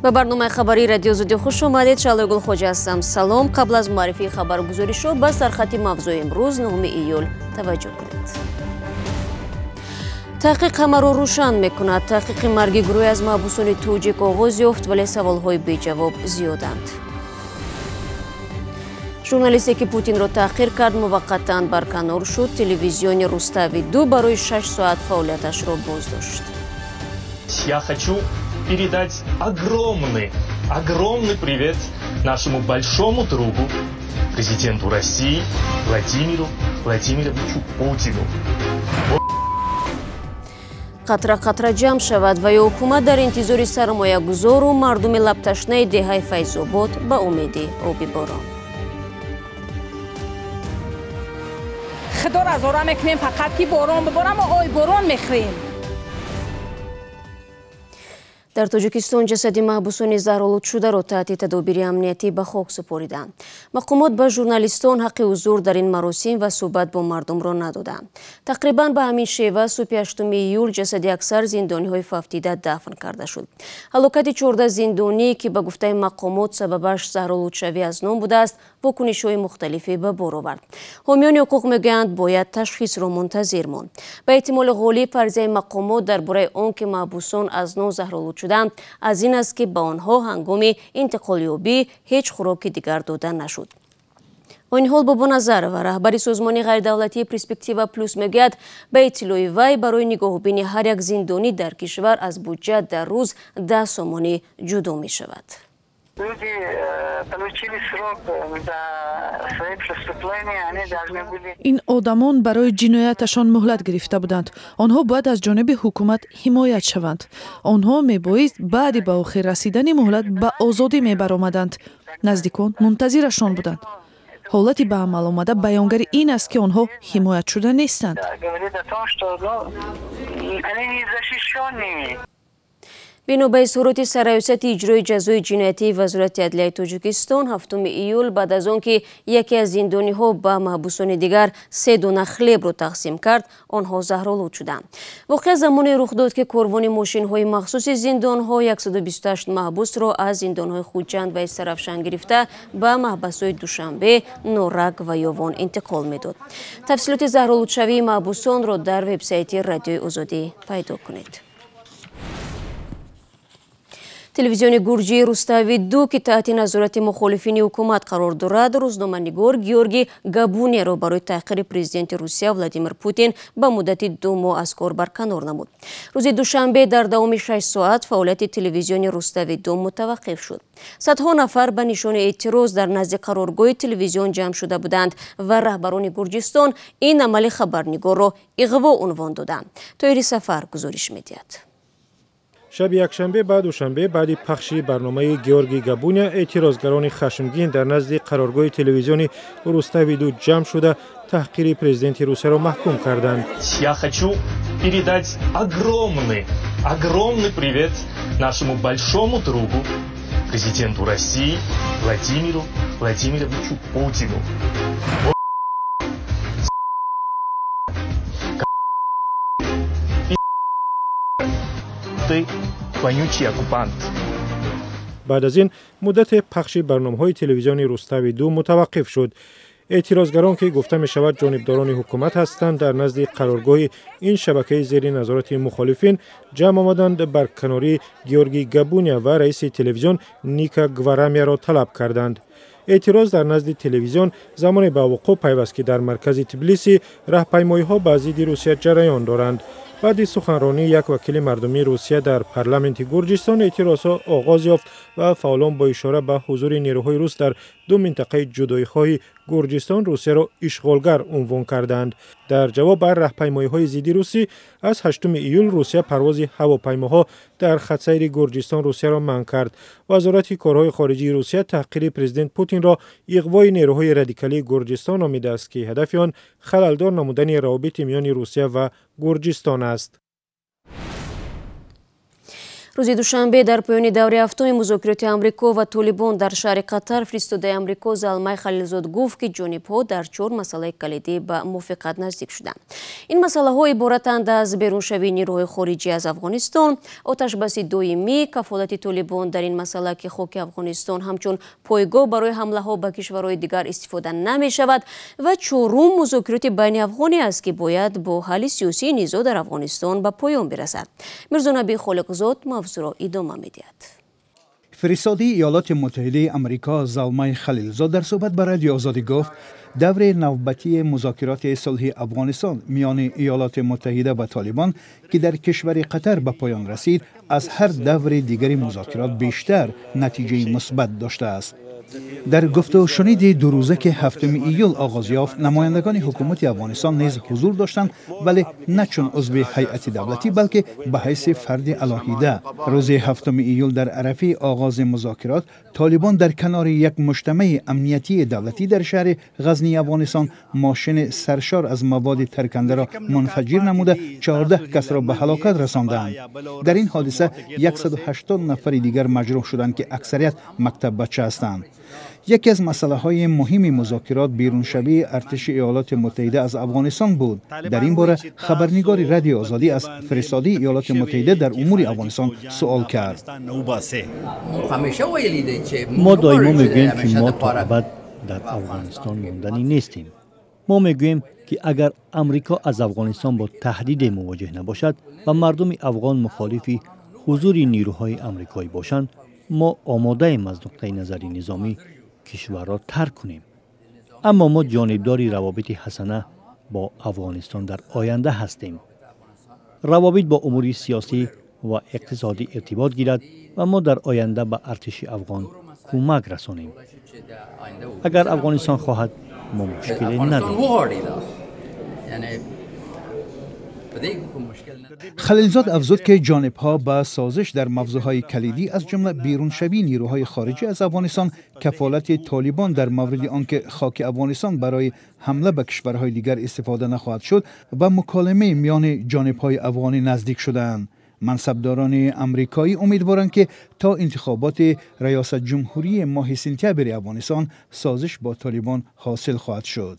به برنامه خبری رادیو زودی خوش اومدید. شعله گل خوجا هستم. سلام. قبل از معرفی خبرگزاری شو به سرخط موضوع امروز 9 ایول توجه کنید. تحقیق همه را روشن میکند. تحقیق مرگ گروهی از محبوسان توجیک آغاز یافت ولی سوالهای بی جواب زیادند. ژورنالیستی که پوتین را تحقیر کرد موقتا برکنار شد. تلویزیون روستاوی 2 برای 6 ساعت فعالیتش را بازداشت. Я хочу передать огромный привет нашему большому другу, президенту России Владимиру Владимировичу Путину. قطره قطره جمع شود و حکومت در انتظار سرمایه گذار و مردم لبتشنه دهه فیض‌آباد به امید آب باران. خدا را زارا میکنیم فقط که باران بباره ما آی باران میخریم. در تاجیکستان جسد محبوسان زهرآلود شده را تحت تدابیر امنیتی به خاک سپردند. مقامات به ژورنالیستان حق حضور در این مراسم و صحبت با مردم را ندادند. تقریبا به همین شیوه صبح 8 ایول جسد اکثر زندانی‌های فوتیده دفن کرده شد. هلاکت 14 زندانی که به گفته مقامات سببش زهرآلود شوی از نام بوده است، واکنش‌های مختلفی به بار آورد. حامیان حقوق میگویند باید تشخیص را منتظر ماند. به احتمال غالب فرضیه مقامات درباره آنکه محبوسان از نو زهرآلود شدند از این است که به آنها هنگام انتقال یابی هیچ خوراک دیگر داده نشد. این حال با نظر و رهبری سازمان غیردولتی پرسپکتیو پلوس میگوید به اطلاع وی برای نگاهبینی هر یک زندانی در کشور از بودجه در روز 10 سومانی جدا می شود. این آدمان برای جنایتشان مهلت گرفته بودند. آنها باید از جانب حکومت حمایت شوند. آنها میبایست بعد به آخر رسیدن مهلت به آزادی میبرآمدند. نزدیکان منتظرشان بودند. حالتی به عمل آمده بیانگر این است که آنها حمایت شده نیستند. بنا به اظهارات سرریاست اجرای جزای جنایتی وزارت عدلیه تاجیکستان 7 ایول بعد از آنکه یکی از زندانی‌ها به محبوسان دیگر 3 دانه خلیب را تقسیم کرد، آنها زهرآلود شدند. واقعا زمانی رخ داد که کاروان ماشین‌های مخصوص زندان‌ها 128 محبوس را از زندان‌های خوجند و استرافشان گرفته به محبس‌های دوشنبه، نورک و یاوان انتقال می‌داد. تفصیلات زهرآلود شوی محبوسان را در وبسایت رادیوی آزادی پیدا کنید. تلویزیون گرجی روستاوی 2 که تحت نظارت مخالفین حکومت قرار دارد روزنامه‌نگار گیورگی گابونیا را برای تحقیر پرزیدنت روسیه ولادیمیر پوتین به مدت 2 ماه از کار برکنار نمود. روز دوشنبه در دوام 6 ساعت فعالیت تلویزیون روستاوی 2 متوقف شد. صدها نفر به نشان اعتراض در نزد قرارگاه تلویزیون جمع شده بودند و رهبران گرجستان این عمل خبرنگار را اغوا عنوان دادند. طاهر سفر گزارش می‌دهد. شب یکشنبه بعد دوشنبه بعد پخش برنامه گیورگی گابونیا اعتراضگران خشمگین در نزد قرارگاه تلویزیون روستاوی 2 جمع شده تحقیر پرزیدنت روسیه را محکوم کردند. Я хочу передать огромный привет нашему большому другу, президенту России Владимиру Владимировичу Путину. بعد از این مدت پخش برنامه‌های تلویزیونی روستاوی 2 متوقف شد. اعتراضگران که گفته می شود جانبداران حکومت هستند در نزد قرارگاه این شبکه زیر نظارت مخالفین جمع آمدند برکناری گیورگی گابونیا و رئیس تلویزیون نیکا گوارامیا را طلب کردند. اعتراض در نزد تلویزیون زمان به وقوع پیوست که در مرکز تبلیسی راهپیمایی‌ها به ضد روسیه جریان دارند. بعد سخنرانی یک وکیل مردمی روسیه در پارلمانت گرجستان اعتراضها آغاز یافت و فعالان با اشاره به حضور نیروهای روس در 2 منطقه جدایی‌خواه گرجستان روسیه را اشغالگر عنوان کردند. در جواب بر راهپیمایی‌های ضد روسی از 8 ایول روسیه پرواز هواپیماها در خط‌سیر گرجستان روسیه را منع کرد. وزارت کارهای خارجی روسیه تحقیر پرزیدنت پوتین را اغوای نیروهای رادیکالی گرجستان نامیده است که هدف آن خللدار نمودن روابط میان روسیه و گرجستان است. روز دوشنبه در پایان دوره هفتم مذاکرات آمریکا و طالبان در شهر قطر فرستاده آمریکا زلمای خلیلزاد گفت که جانب‌ها در 4 مسئله کلیدی به موافقت نزدیک شدند. این مسئله‌ها عبارتند از بیرونشوی نیروهای خارجی از افغانستان، آتش‌بسی دائمی، کفالت طالبان در این مسئله که خاک افغانستان همچون پایگاه برای حمله‌ها به کشورهای دیگر استفاده نمی‌شود و چهارم مذاکرات بین افغانی است که باید با حل سیاسی نزاع در افغانستان به پایان برسد. میرزا نبی خالقزاد موضوع را ادامه می‌دهد. فرستاده ایالات متحده آمریکا زلمای خلیلزاد در صحبت با رادیو آزادی گفت دور نوبتی مذاکرات صلح افغانستان میان ایالات متحده و طالبان که در کشور قطر به پایان رسید از هر دور دیگری مذاکرات بیشتر نتیجه مثبت داشته است. در گفت و شنید دو روزه که 7 ایول آغاز یافت، نمایندگان حکومت افغانستان نیز حضور داشتند، ولی نه چون عضو هیئت دولتی بلکه به حیث فرد علاهیده. روز 7 ایول در عرفه آغاز مذاکرات، طالبان در کنار یک مجتمع امنیتی دولتی در شهر غزنی افغانستان ماشین سرشار از مواد ترکنده را منفجر نموده 14 کس را به هلاکت رساندند. در این حادثه 180 نفر دیگر مجروح شدند که اکثریت مکتب بچه هستند. یکی از مسائل مهم مذاکرات بیرونشوی ارتش ایالات متحده از افغانستان بود. در این باره خبرنگار رادیو آزادی از فرستاده ایالات متحده در امور افغانستان سوال کرد. ما دائما میگوییم که ما تا ابد در افغانستان ماندنی نیستیم. ما میگوییم که اگر امریکا از افغانستان با تهدید مواجه نباشد و مردم افغان مخالف حضور نیروهای آمریکایی باشند، ما آماده ایم از نقطه نظر نظامی کشور را ترک کنیم. اما ما جانبداری روابط حسنه با افغانستان در آینده هستیم. روابط با امور سیاسی و اقتصادی ارتباط گیرد و ما در آینده به ارتش افغان کمک رسانیم. اگر افغانستان خواهد ما مشکلی نداریم. خلیلزاد افزود که جانب‌ها به سازش در موضوعهای کلیدی از جمله بیرونشوی نیروهای خارجی از افغانستان، کفالت طالبان در مورد آنکه خاک افغانستان برای حمله به کشورهای دیگر استفاده نخواهد شد و مکالمه میان جانب‌های افغانی نزدیک شدند. منصبداران آمریکایی امیدوارند که تا انتخابات ریاست جمهوری ماه سپتامبر افغانستان سازش با طالبان حاصل خواهد شد.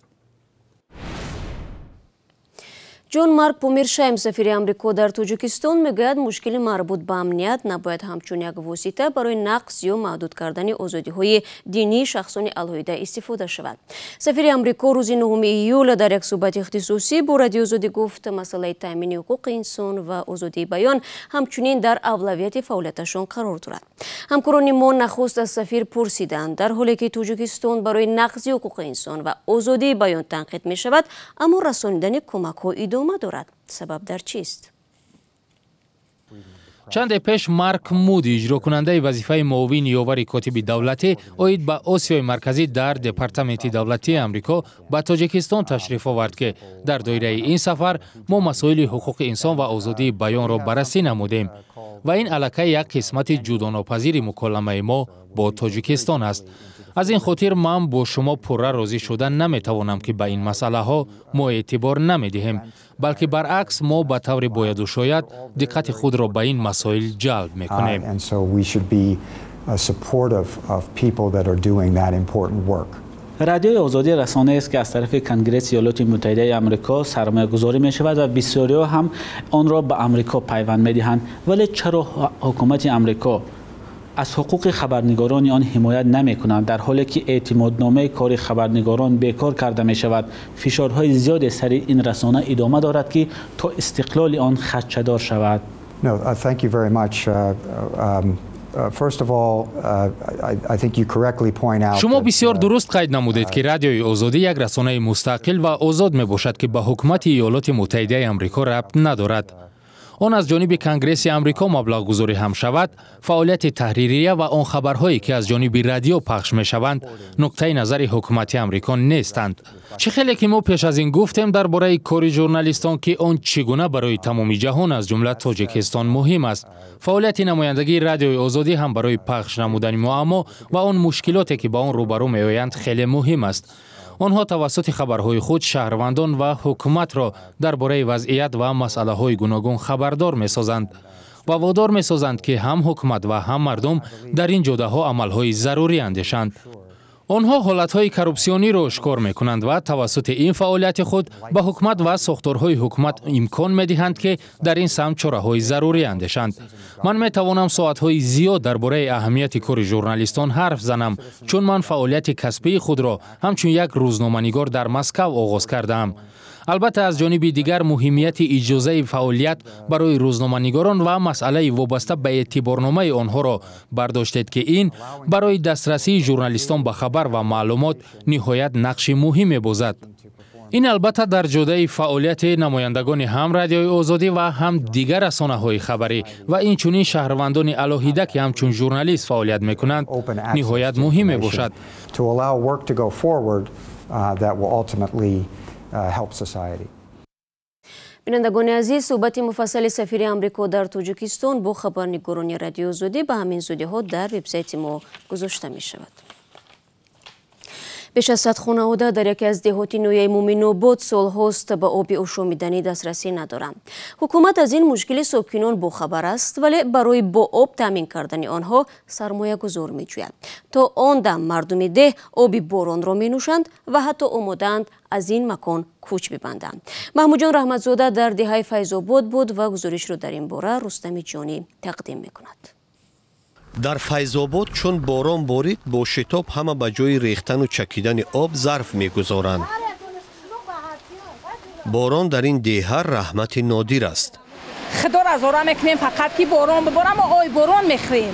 جون مارک پومیرشایم سفیر آمریکا در تاجیکستان میگوید مشکل مربوط به امنیت نباید همچون یک واسطه برای نقض یا محدود کردن آزادی‌های دینی شخصان علیحده استفاده شود. سفیر آمریکا روز 9 ایول در یک صحبت اختصاصی با رادیو آزادی گفت مسئله تامین حقوق انسان و آزادی بیان همچنین در اولویت فعالیتشان قرار دارد. همکاران ما نخست از سفیر پرسیدند در حالی که تاجیکستان برای نقض حقوق انسان و آزادی بیان تنقید می شود، اما رسانیدن کمک‌ها ادامه دارد. سبب در چیست؟ چند پیش مارک مودی اجرا کننده وظیفه معاون یاور کاتب دولتی اوید به آسیای مرکزی در دپارتمنت دولتی آمریکا به تاجیکستان تشریف آورد که در دایره این سفر ما مسائل حقوق انسان و آزادی بیان را بررسی نمودیم و این الکی یک قسمت جداناپذیر مکالمه ما با تاجیکستان است. از این خاطر من با شما پره راضی شدن نمیتوانم که به این مسئله ها ما اعتبار نمیدهیم، بلکه برعکس ما به طور باید و شاید دقت خود را به این مسائل جلب میکنیم. رادیوی آزادی رسانه است که از طرف کنگره ایالات متحده آمریکا سرمایه گذاری می شود و بسیاری هم آن را به آمریکا پیوند می دهند. ولی چرا حکومت آمریکا از حقوق خبرنگاران آن حمایت نمی کنند در حالی که اعتمادنامه کار خبرنگاران بیکار کرده می شود؟ فشارهای زیاد سر این رسانه ادامه دارد که تا استقلال آن خدشه‌دار شود. شما بسیار درست قید نمودید که رادیوی آزادی یک رسانه مستقل و آزاد می باشد که به حکومت ایالات متحده آمریکا ربط ندارد. آن از جانب کنگره آمریکا مبلغ گذاری هم شود، فعالیت تحریریه و آن خبرهایی که از جانب رادیو پخش می شوند نقطه نظر حکومت آمریکا نیستند. چه خیلی که ما پیش از این گفتیم درباره کار ژورنالیستان که آن چگونه برای تمام جهان از جمله تاجیکستان مهم است. فعالیت نمایندگی رادیوی آزادی هم برای پخش نمودن معما و آن مشکلاتی که با آن روبرو می آیند خیلی مهم است. آنها توسط خبرهای خود شهروندان و حکومت را درباره وضعیت و مسئله‌های گوناگون خبردار می‌سازند. و وادار می‌سازند که هم حکومت و هم مردم در این جده‌ها عمل‌های ضروری اندیشند. آنها حالتهای کروپسیونی را اشکار می‌کنند و توسط این فعالیت خود به حکومت و ساختارهای حکومت امکان می‌دهند که در این سمت چاره‌های ضروری اندیشند. من می‌توانم ساعت‌های زیاد درباره اهمیت کار ژورنالیستان حرف زنم، چون من فعالیت کسبی خود را همچون یک روزنامه‌نگار در مسکو آغاز کردم. البته از جانب دیگر مهمیت اجازه فعالیت برای روزنامه‌نگاران و مسئله وابسته به اعتبارنامه آنها را برداشتید که این برای دسترسی ژورنالیستان به خبر و معلومات نهایت نقش مهمی بازد. این البته در جدای فعالیت نمایندگان هم رادیوی آزادی و هم دیگر رسانه‌های خبری و این چنین شهروندان علاهیده که همچون ژورنالیست فعالیت می‌کنند نهایت مهم باشد. بینندگان عزیز، صحبت مفصل سفیر امریکا در تاجیکستان با خبرنگاران رادیو آزادی به همین زودی‌ها در وبسایت ما گذاشته می شود. بیش از 100 خانواده در یکی از دهات نویه مومن‌آباد سال‌هاست به آب آشامیدنی دسترسی ندارند. حکومت از این مشکل ساکنان باخبر است، ولی برای با آب تامین کردن آنها سرمایه گذار می‌جوید. تا آن دم مردم ده آب باران را می‌نوشند و حتی آماده‌اند از این مکان کوچ ببندند. محمود جان رحمتزاده در دهه فیض‌آباد بود و گزارش را در این باره رستم جانی تقدیم می‌کند. در فیض‌آباد چون باران بارید با شتاب همه به جای ریختن و چکیدن آب ظرف می‌گذارند. باران در این دهه رحمت نادر است. خدا را زارا میکنیم فقط که باران ببارم و آی باران میخریم.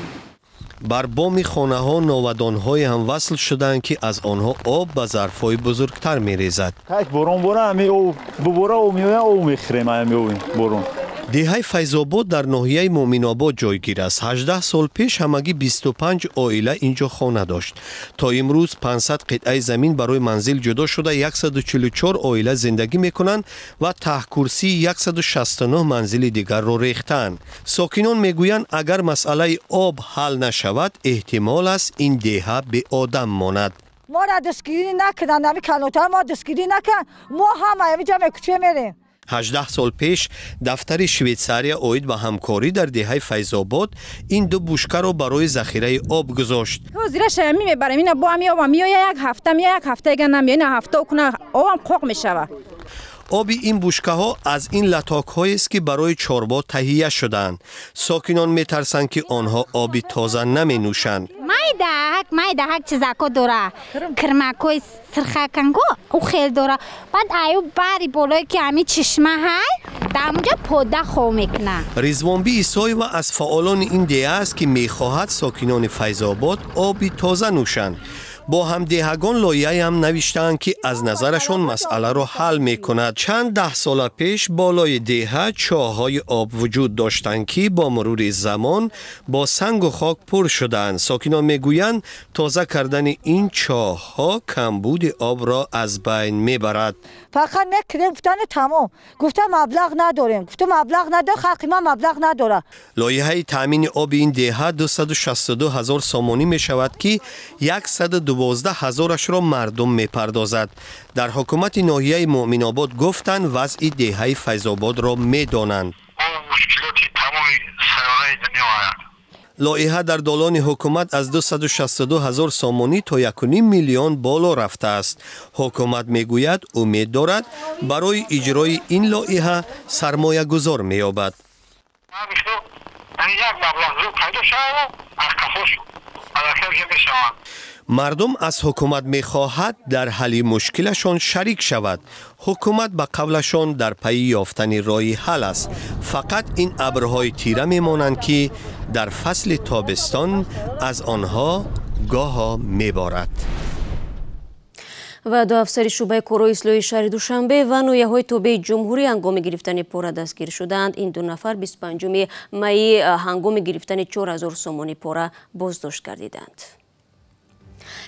بر بام خانه ها ناودان‌های هم وصل شدند که از آنها آب به ظرف‌های بزرگتر می‌ریزد. باران باره او بباره او میوه او میخریم باران. دهه فیض‌آباد در ناحیه مومن‌آباد جایگیر است. 18 سال پیش همگی 25 عائله اینجا خانه داشت. تا امروز 500 قطعه زمین برای منزل جدا شده 144 عائله زندگی میکنند و ته کرسی 169 منزل دیگر را ریختند. ساکنان میگویند اگر مسئله آب حل نشود احتمال است این دهه به آدم ماند. ما را دستگیری نکردن، نمی کلانتر ما دستگیری نکن، ما هم اینجا به کوچه میریم. 18 سال پیش دفتر شویتزاریا اوید به همکاری در دهه فیض‌آباد این دو بشکه را برای ذخیره آب گذاشت. زیر شمی میبریم اینا با می آب میاد یک هفته اگر نمیاد نه هفته کنه آبم قوق میشوه. آب این بشکه ها از این لتاک هایی است که برای چاربا تهیه شدند. ساکنان میترسند که آنها آب تازه نمی نوشند. مای دهک چیزاکو داره کرماکوی سرخکنگو او خیلی داره. بعد ایو باری بالای که همی چشمه های در اونجا پوده خو میکنه. رضوان بی عیسی و از فعالان این دهه است که میخواهد ساکنان فیض‌آباد آب تازه نوشند. با هم دهگان لایحه هم نوشتند که از نظرشون مسئله را حل میکند. چند ده سال پیش بالای دهه چاه‌های آب وجود داشتند که با مرور زمان با سنگ و خاک پر شدند. ساکنان میگویند تازه کردن این چاه‌ها کمبود آب را از بین میبرد. فقط نکردیم گفتن تمام. گفتم مبلغ نداریم. گفتم مبلغ نداره، خلق ما مبلغ نداره. لایحه تامین آب این دهه 262,000 سامانی می شود که 112,000 را مردم می پردازد. در حکومت ناحیه مومن‌آباد گفتند وضع دهه فیض‌آباد را می دانند. لایحه در دوران حکومت از 262,000 سامانی تا 1.5 میلیون بالا رفته است. حکومت میگوید امید دارد برای اجرای این لایحه سرمایه گذار مییابد. مردم از حکومت میخواهد در حل مشکلشان شریک شود. حکومت به قولشان در پی یافتن راه حل است. فقط این ابرهای تیره میمانند که در فصل تابستان از آنها گاها میبارد. و دو افسر شعبه کارهای اصلاحی شهر دوشنبه و نویه‌های توبه جمهوری هنگام گرفتن پاره دستگیر شدند. این دو نفر 25 می هنگام گرفتن 4,000 سامانی پاره بازداشت گردیدند.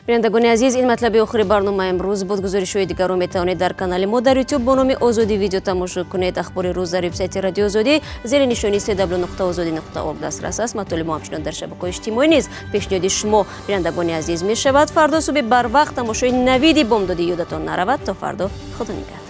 بینندگان عزیز، این مطلب آخر برنامه امروز بود. گزارش‌های دیگر را می‌توانید در کانال ما در یوتیوب با نام آزادی ویدیو تماشا کنید. اخبار روز در وبسایت رادیو آزادی زیر نشانی www.azadi.org دسترس است. مطالب ما همچنین در شبکه‌های اجتماعی نیز پیشنهاد شما بینندگان عزیز می‌شود. فردا صبح بر وقت تماشای نوید بامدادی یادتان نرود. تا فردا، خدا نگهدار.